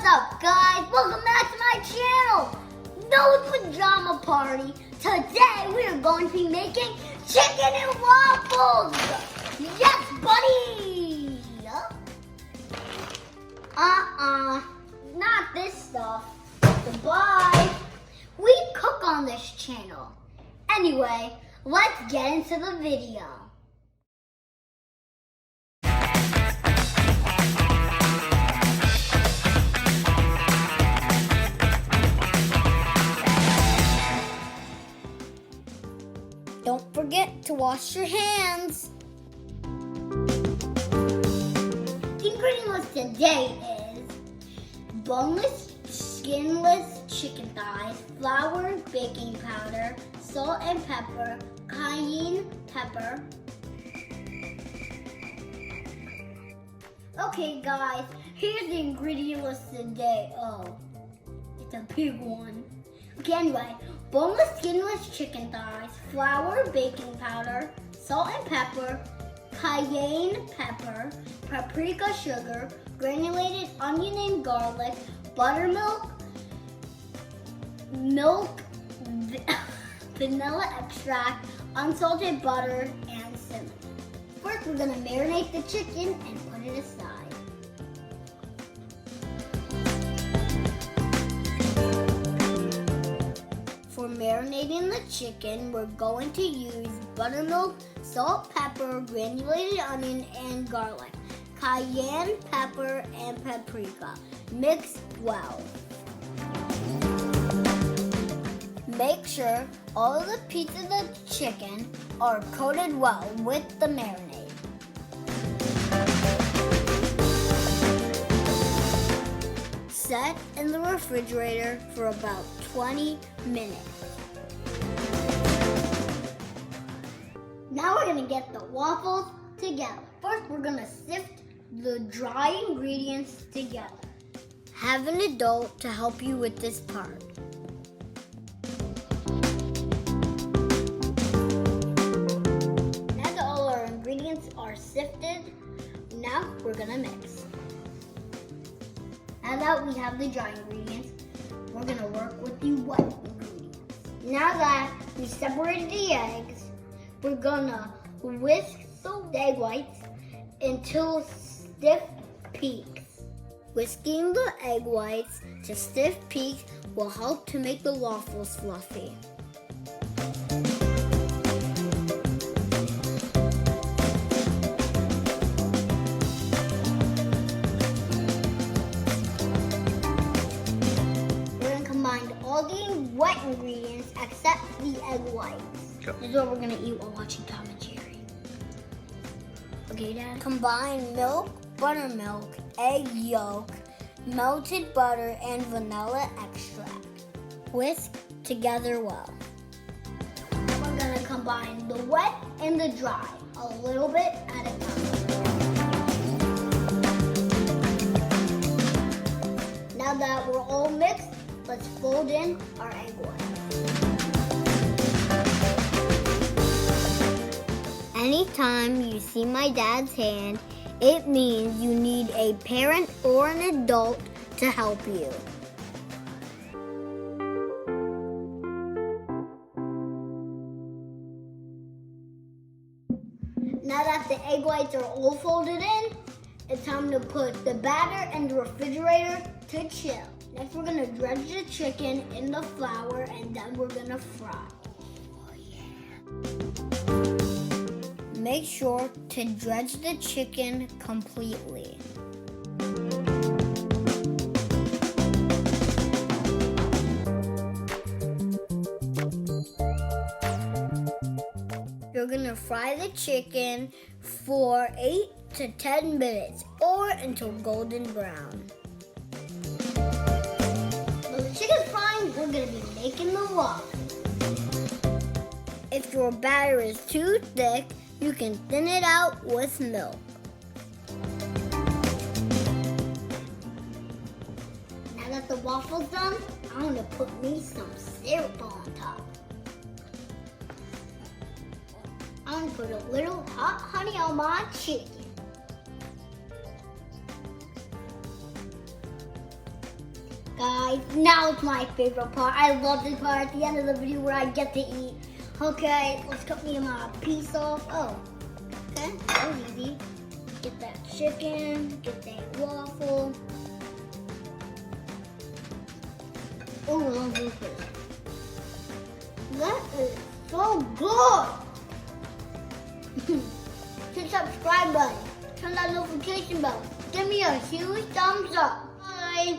up, guys? Welcome back to my channel, No Pajama Party. Today we are going to be making chicken and waffles. Yes, buddy. Not this stuff. Goodbye. We cook on this channel. Anyway, let's get into the video. Don't forget to wash your hands. The ingredient list today is boneless, skinless chicken thighs, flour, baking powder, salt and pepper, cayenne pepper. Okay guys, here's the ingredient list today. Oh, it's a big one. Okay, anyway, boneless, skinless chicken thighs, flour, baking powder, salt and pepper, cayenne pepper, paprika sugar, granulated onion and garlic, buttermilk, milk, vanilla extract, unsalted butter, and cinnamon. First, we're gonna marinate the chicken and put it aside. For marinating the chicken, we're going to use buttermilk, salt, pepper, granulated onion, and garlic, cayenne pepper, and paprika. Mix well. Make sure all of the pieces of the chicken are coated well with the marinade. Set in the refrigerator for about 20 minutes. Now we're gonna get the waffles together. First, we're gonna sift the dry ingredients together. Have an adult to help you with this part. Now that all our ingredients are sifted, now we're gonna mix. Now that we have the dry ingredients, we're gonna work with the wet ingredients. Now that we separated the eggs, we're gonna whisk the egg whites until stiff peaks. Whisking the egg whites to stiff peaks will help to make the waffles fluffy. All the wet ingredients except the egg whites. Yep. This is what we're gonna eat while watching Tom and Jerry. Okay, Dad? Combine milk, buttermilk, egg yolk, melted butter, and vanilla extract. Whisk together well. We're gonna combine the wet and the dry, a little bit at a time. Now that we're all mixed, let's fold in our egg white. Anytime you see my dad's hand, it means you need a parent or an adult to help you. Now that the egg whites are all folded in, it's time to put the batter in the refrigerator to chill. Next, we're gonna dredge the chicken in the flour and then we're gonna fry. Oh, yeah. Make sure to dredge the chicken completely. You're gonna fry the chicken for 8 to 10 minutes or until golden brown. Chicken's frying, we're gonna be making the waffles. If your batter is too thick, you can thin it out with milk. Now that the waffle's done, I'm gonna put me some syrup on top. I'm gonna put a little hot honey on my chicken. Guys, now it's my favorite part. I love this part at the end of the video where I get to eat. Okay, let's cut me my piece off. Oh, okay, that was easy. Get that chicken, get that waffle. Oh, I love this. That is so good. Hit the subscribe button. Turn that notification bell. Give me a huge thumbs up. Bye.